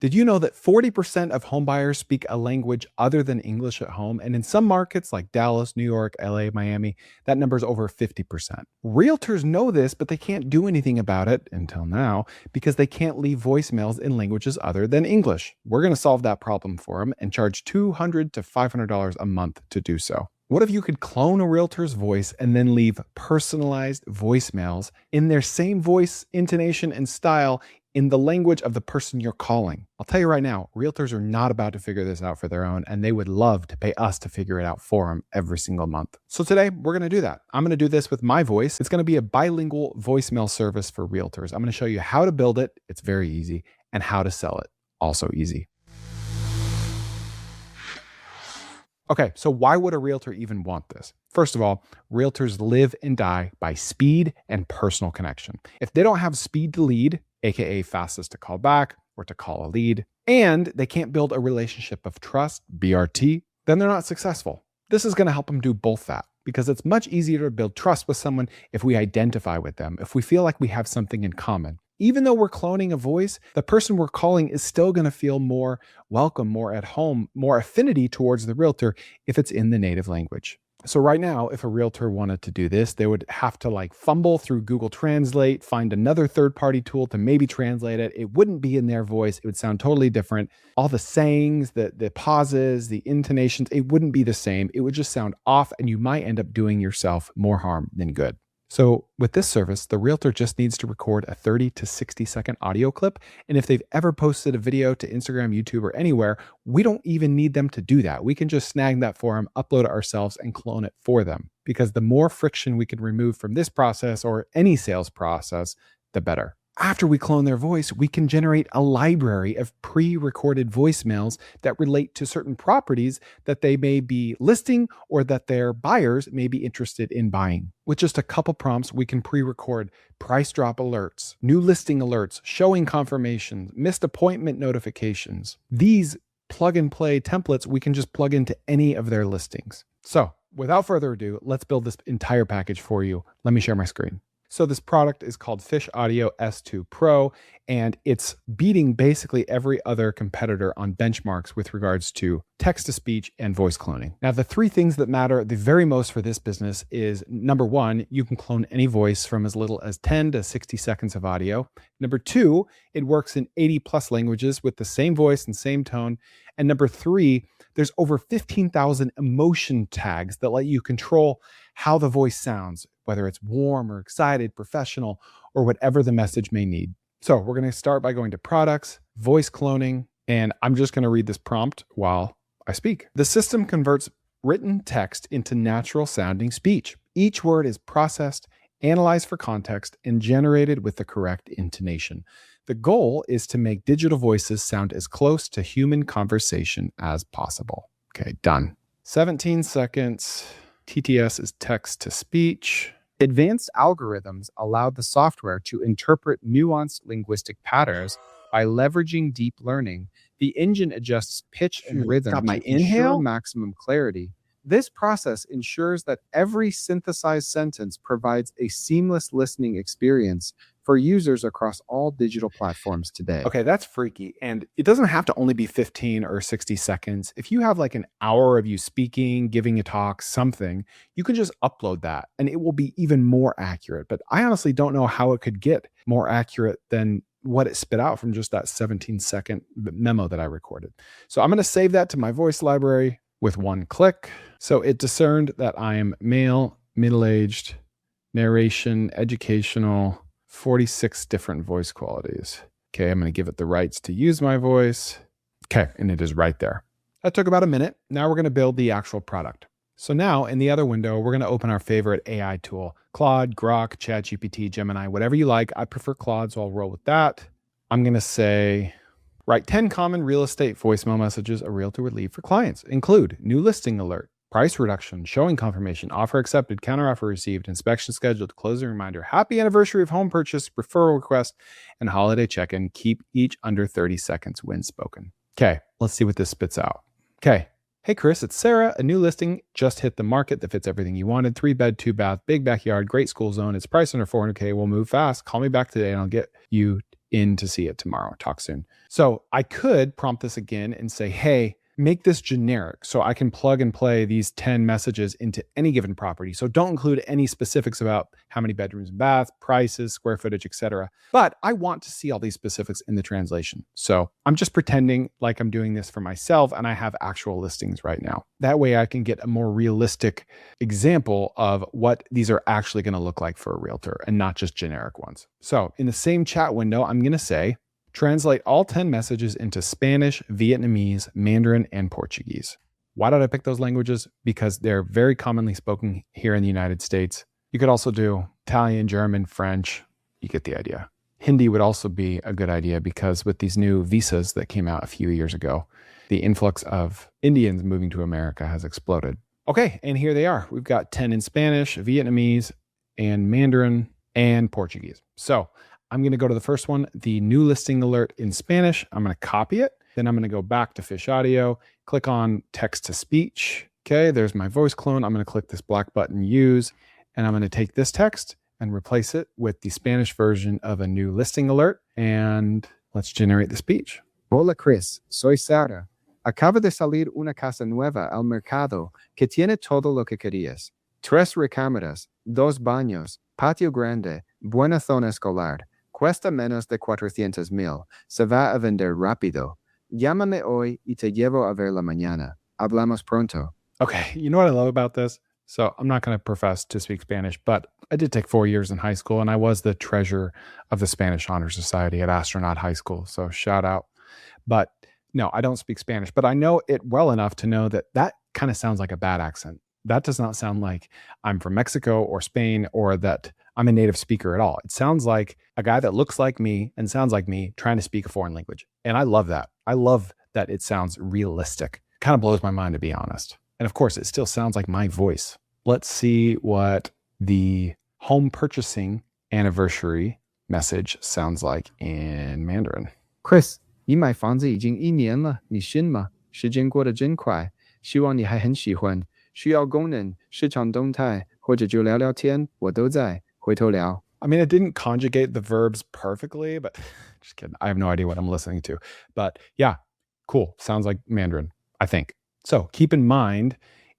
Did you know that 40% of homebuyers speak a language other than English at home? And in some markets like Dallas, New York, LA, Miami, that number is over 50%. Realtors know this, but they can't do anything about it until now because they can't leave voicemails in languages other than English. We're going to solve that problem for them and charge $200 to $500 a month to do so. What if you could clone a realtor's voice and then leave personalized voicemails in their same voice, intonation, and style in the language of the person you're calling? I'll tell you right now, realtors are not about to figure this out for their own, and they would love to pay us to figure it out for them every single month. So today, we're going to do that. I'm going to do this with my voice. It's going to be a bilingual voicemail service for realtors. I'm going to show you how to build it. It's very easy. And how to sell it. Also easy. Okay, so why would a realtor even want this? First of all, realtors live and die by speed and personal connection. If they don't have speed to lead, aka fastest to call back or to call a lead, and they can't build a relationship of trust, BRT, then they're not successful. This is going to help them do both that because it's much easier to build trust with someone if we identify with them, if we feel like we have something in common. Even though we're cloning a voice, the person we're calling is still going to feel more welcome, more at home, more affinity towards the realtor if it's in the native language. So right now, if a realtor wanted to do this, they would have to fumble through Google Translate, find another third-party tool to maybe translate it. It wouldn't be in their voice. It would sound totally different. All the sayings, the pauses, the intonations, it wouldn't be the same. It would just sound off, and you might end up doing yourself more harm than good. So with this service, the realtor just needs to record a 30 to 60 second audio clip. And if they've ever posted a video to Instagram, YouTube, or anywhere, we don't even need them to do that. We can just snag that for them, upload it ourselves, and clone it for them. Because the more friction we can remove from this process or any sales process, the better. After we clone their voice, we can generate a library of pre-recorded voicemails that relate to certain properties that they may be listing or that their buyers may be interested in buying. With just a couple prompts, we can pre-record price drop alerts, new listing alerts, showing confirmations, missed appointment notifications. These plug and play templates, we can just plug into any of their listings. So without further ado, let's build this entire package for you. Let me share my screen. So this product is called Fish Audio S2 Pro, and it's beating basically every other competitor on benchmarks with regards to text-to-speech and voice cloning. Now, the three things that matter the very most for this business is, number one, you can clone any voice from as little as 10 to 60 seconds of audio. Number two, it works in 80 plus languages with the same voice and same tone. And number three, there's over 15,000 emotion tags that let you control how the voice sounds, whether it's warm or excited, professional, or whatever the message may need. So we're going to start by going to products, voice cloning, and I'm just going to read this prompt while I speak. The system converts written text into natural sounding speech. Each word is processed, analyzed for context, and generated with the correct intonation. The goal is to make digital voices sound as close to human conversation as possible. Okay, done. 17 seconds. TTS is text to speech. Advanced algorithms allow the software to interpret nuanced linguistic patterns by leveraging deep learning. The engine adjusts pitch and rhythm to ensure maximum clarity. This process ensures that every synthesized sentence provides a seamless listening experience for users across all digital platforms today. Okay, that's freaky. And it doesn't have to only be 15 or 60 seconds. If you have an hour of you speaking, giving a talk, something, you can just upload that and it will be even more accurate. But I honestly don't know how it could get more accurate than what it spit out from just that 17-second memo that I recorded. So I'm going to save that to my voice library with one click. So it discerned that I am male, middle-aged, narration, educational, 46 different voice qualities. Okay, I'm going to give it the rights to use my voice. Okay, and it is right there. That took about a minute. Now we're going to build the actual product. So now in the other window, we're going to open our favorite AI tool. Claude, Grok, ChatGPT, Gemini, whatever you like. I prefer Claude, so I'll roll with that. I'm going to say, write 10 common real estate voicemail messages a realtor would leave for clients. Include new listing alert, price reduction, showing confirmation, offer accepted, counteroffer received, inspection scheduled, closing reminder, happy anniversary of home purchase, referral request, and holiday check-in. Keep each under 30 seconds when spoken. Okay, let's see what this spits out. Okay. Hey, Chris, it's Sarah. A new listing just hit the market that fits everything you wanted. 3-bed, 2-bath, big backyard, great school zone. It's priced under $400K. We'll move fast. Call me back today and I'll get you in to see it tomorrow. Talk soon. So I could prompt this again and say, hey, make this generic so I can plug and play these 10 messages into any given property. So don't include any specifics about how many bedrooms and baths, prices, square footage, etc. But I want to see all these specifics in the translation. So I'm just pretending like I'm doing this for myself and I have actual listings right now. That way I can get a more realistic example of what these are actually going to look like for a realtor and not just generic ones. So in the same chat window, I'm going to say, translate all 10 messages into Spanish, Vietnamese, Mandarin, and Portuguese. Why did I pick those languages? Because they're very commonly spoken here in the United States. You could also do Italian, German, French. You get the idea. Hindi would also be a good idea because with these new visas that came out a few years ago, the influx of Indians moving to America has exploded. Okay, and here they are. We've got 10 in Spanish, Vietnamese, and Mandarin, and Portuguese. So I'm going to go to the first one, the new listing alert in Spanish. I'm going to copy it. Then I'm going to go back to Fish Audio, click on text to speech. Okay, there's my voice clone. I'm going to click this black button, use, and I'm going to take this text and replace it with the Spanish version of a new listing alert. And let's generate the speech. Hola Chris, soy Sara. Acaba de salir una casa nueva al mercado que tiene todo lo que querías. 3 recámaras, 2 baños, patio grande, buena zona escolar. Cuesta menos de 400,000. Se va a vender rápido. Llámame hoy y te llevo a verla mañana. Hablamos pronto. Okay, you know what I love about this? So I'm not going to profess to speak Spanish, but I did take 4 years in high school and I was the treasurer of the Spanish Honor Society at Astronaut High School. So shout out. But no, I don't speak Spanish, but I know it well enough to know that that kind of sounds like a bad accent. That does not sound like I'm from Mexico or Spain or that I'm a native speaker at all. It sounds like a guy that looks like me and sounds like me trying to speak a foreign language. And I love that. I love that it sounds realistic. Kind of blows my mind, to be honest. And of course, it still sounds like my voice. Let's see what the home purchasing anniversary message sounds like in Mandarin. Chris, 你买房子已经1年了，你信吗？时间过得真快，希望你还很喜欢。需要功能、市场动态，或者就聊聊天，我都在。回头聊。I mean, it didn't conjugate the verbs perfectly, but just kidding. I have no idea what I'm listening to. But yeah, cool. Sounds like Mandarin, I think. So keep in mind,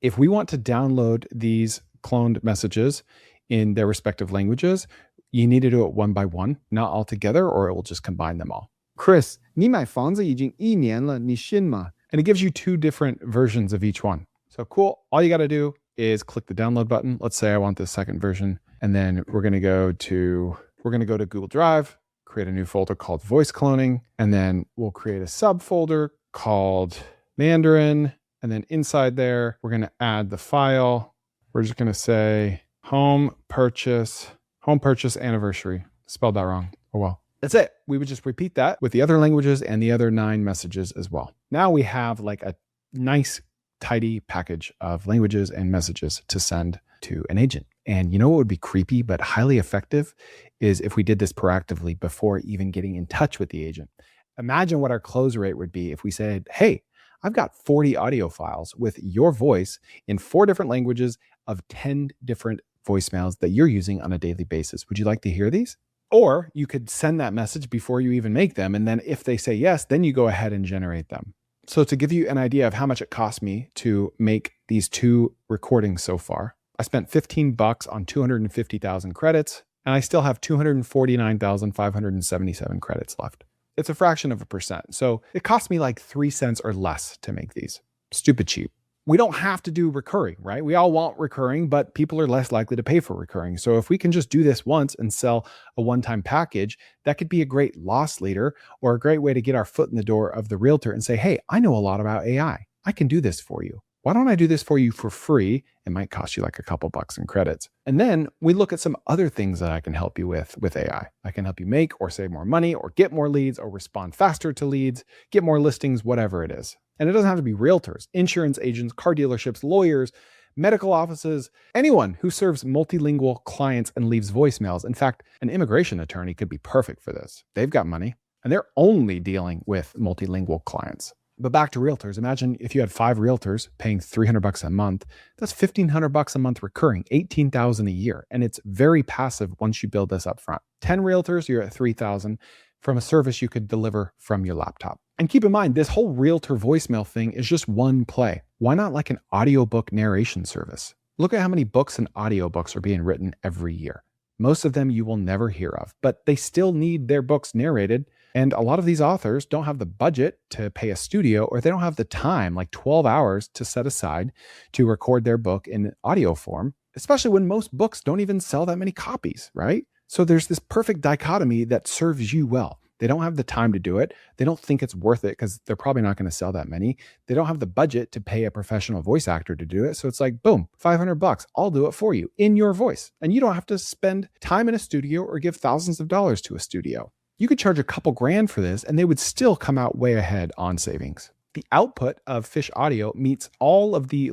if we want to download these cloned messages in their respective languages, you need to do it one by one, not all together, or it will just combine them all. Chris, 你买房子已经1年了，你信吗？ And it gives you 2 different versions of each one. So cool. All you got to do is click the download button. Let's say I want the second version. And then we're going to go to Google Drive, create a new folder called voice cloning. And then we'll create a subfolder called Mandarin. And then inside there, we're going to add the file. We're just going to say home purchase anniversary. Spelled that wrong. Oh, well. That's it. We would just repeat that with the other languages and the other 9 messages as well. Now we have like a nice, tidy package of languages and messages to send to an agent. And you know what would be creepy but highly effective is if we did this proactively before even getting in touch with the agent. Imagine what our close rate would be if we said, hey, I've got 40 audio files with your voice in 4 different languages of 10 different voicemails that you're using on a daily basis. Would you like to hear these? Or you could send that message before you even make them. And then if they say yes, then you go ahead and generate them. So to give you an idea of how much it cost me to make these 2 recordings so far, I spent $15 on 250,000 credits, and I still have 249,577 credits left. It's a fraction of a percent. So it cost me like 3 cents or less to make these. Stupid cheap. We don't have to do recurring, right? We all want recurring, but people are less likely to pay for recurring. So if we can just do this once and sell a one-time package, that could be a great loss leader or a great way to get our foot in the door of the realtor and say, hey, I know a lot about AI. I can do this for you. Why don't I do this for you for free? It might cost you like a couple bucks in credits. And then we look at some other things that I can help you with AI. I can help you make or save more money or get more leads or respond faster to leads, get more listings, whatever it is. And it doesn't have to be realtors, insurance agents, car dealerships, lawyers, medical offices, anyone who serves multilingual clients and leaves voicemails. In fact, an immigration attorney could be perfect for this. They've got money and they're only dealing with multilingual clients. But back to realtors, imagine if you had 5 realtors paying $300 a month, that's $1,500 a month recurring, $18,000 a year. And it's very passive once you build this up front. 10 realtors, you're at $3,000. from a service you could deliver from your laptop. And keep in mind, this whole Realtor voicemail thing is just one play. Why not like an audiobook narration service? Look at how many books and audiobooks are being written every year. Most of them you will never hear of, but they still need their books narrated. And a lot of these authors don't have the budget to pay a studio, or they don't have the time, like 12 hours to set aside to record their book in audio form, especially when most books don't even sell that many copies, right? So there's this perfect dichotomy that serves you well. They don't have the time to do it. They don't think it's worth it because they're probably not going to sell that many. They don't have the budget to pay a professional voice actor to do it. So it's like, boom, $500. I'll do it for you in your voice. And you don't have to spend time in a studio or give thousands of dollars to a studio. You could charge a couple grand for this and they would still come out way ahead on savings. The output of Fish Audio meets all of the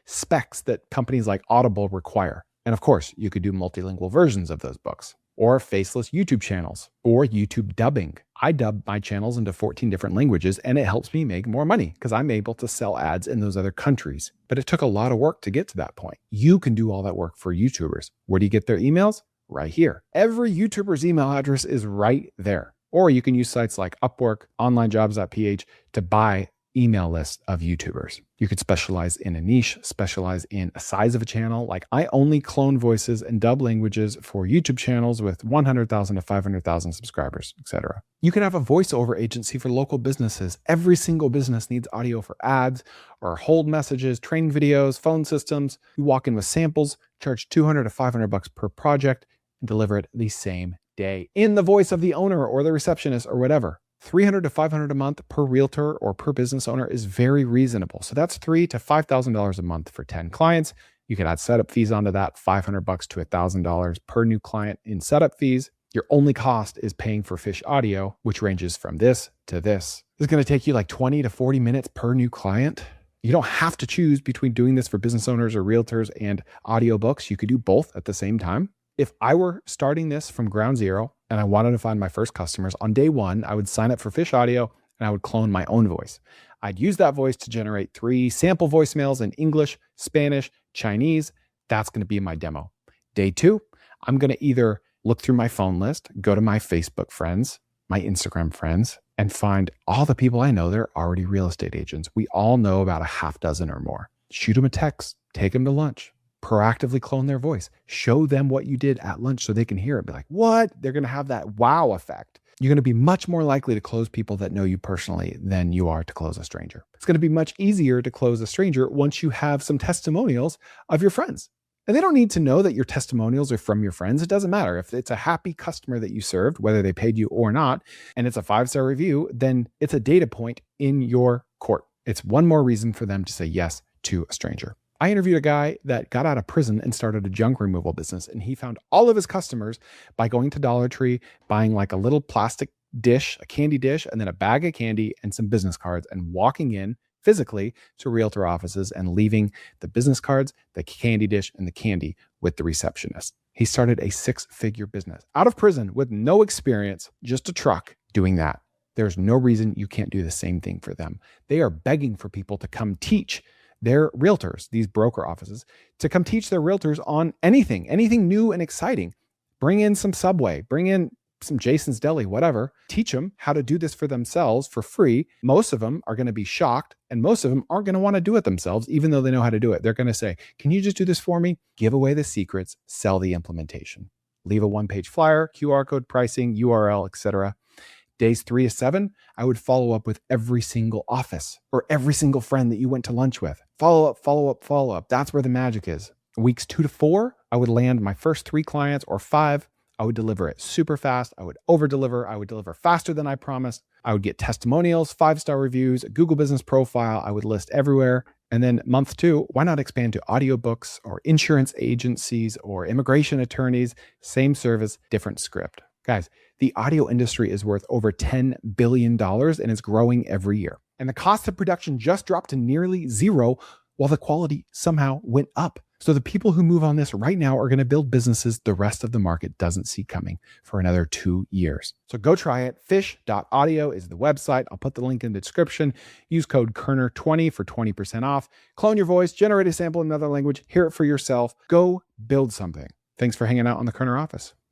specs that companies like Audible require. And of course, you could do multilingual versions of those books, or faceless YouTube channels, or YouTube dubbing. I dub my channels into 14 different languages, and it helps me make more money because I'm able to sell ads in those other countries. But it took a lot of work to get to that point. You can do all that work for YouTubers. Where do you get their emails? Right here. Every YouTuber's email address is right there. Or you can use sites like Upwork, onlinejobs.ph to buy email lists of YouTubers. You could specialize in a niche, specialize in a size of a channel. Like I only clone voices and dub languages for YouTube channels with 100,000 to 500,000 subscribers, etc. You could have a voiceover agency for local businesses. Every single business needs audio for ads or hold messages, training videos, phone systems. You walk in with samples, charge $200 to $500 per project, and deliver it the same day in the voice of the owner or the receptionist or whatever. $300 to $500 a month per realtor or per business owner is very reasonable. So that's $3,000 to $5,000 a month for 10 clients. You could add setup fees onto that, $500 to $1,000 per new client in setup fees. Your only cost is paying for Fish Audio, which ranges from this to this. This is going to take you like 20 to 40 minutes per new client. You don't have to choose between doing this for business owners or realtors and audiobooks. You could do both at the same time. If I were starting this from ground zero and I wanted to find my first customers, on day one, I would sign up for Fish Audio and I would clone my own voice. I'd use that voice to generate 3 sample voicemails in English, Spanish, Chinese. That's going to be my demo. Day 2, I'm going to either look through my phone list, go to my Facebook friends, my Instagram friends, and find all the people I know that are already real estate agents. We all know about a half dozen or more. Shoot them a text, take them to lunch. Proactively clone their voice. Show them what you did at lunch so they can hear it. Be like, what? They're going to have that wow effect. You're going to be much more likely to close people that know you personally than you are to close a stranger. It's going to be much easier to close a stranger once you have some testimonials of your friends. And they don't need to know that your testimonials are from your friends. It doesn't matter. If it's a happy customer that you served, whether they paid you or not, and it's a 5-star review, then it's a data point in your court. It's one more reason for them to say yes to a stranger. I interviewed a guy that got out of prison and started a junk removal business, and he found all of his customers by going to Dollar Tree, buying like a little plastic dish, a candy dish, and then a bag of candy and some business cards, and walking in physically to realtor offices and leaving the business cards, the candy dish, and the candy with the receptionist. He started a 6-figure business out of prison with no experience, just a truck doing that. There's no reason you can't do the same thing for them. They are begging for people to come teach their realtors, these broker offices, to come teach their realtors on anything new and exciting. Bring in some Subway, bring in some Jason's Deli, whatever. Teach them how to do this for themselves for free. Most of them are going to be shocked, and most of them aren't going to want to do it themselves, even though they know how to do it. They're going to say, can you just do this for me? Give away the secrets, sell the implementation. Leave a 1-page flyer, QR code pricing, URL, etc. Days 3 to 7, I would follow up with every single office or every single friend that you went to lunch with. Follow up, follow up, follow up. That's where the magic is. Weeks 2 to 4, I would land my first 3 clients, or 5. I would deliver it super fast. I would over deliver. I would deliver faster than I promised. I would get testimonials, 5-star reviews, a Google business profile. I would list everywhere. And then month 2, why not expand to audiobooks or insurance agencies or immigration attorneys? Same service, different script. Guys, the audio industry is worth over $10 billion and is growing every year. And the cost of production just dropped to nearly zero while the quality somehow went up. So the people who move on this right now are going to build businesses the rest of the market doesn't see coming for another 2 years. So go try it. Fish.audio is the website. I'll put the link in the description. Use code Koerner20 for 20% off. Clone your voice, generate a sample in another language, hear it for yourself. Go build something. Thanks for hanging out on the Koerner office.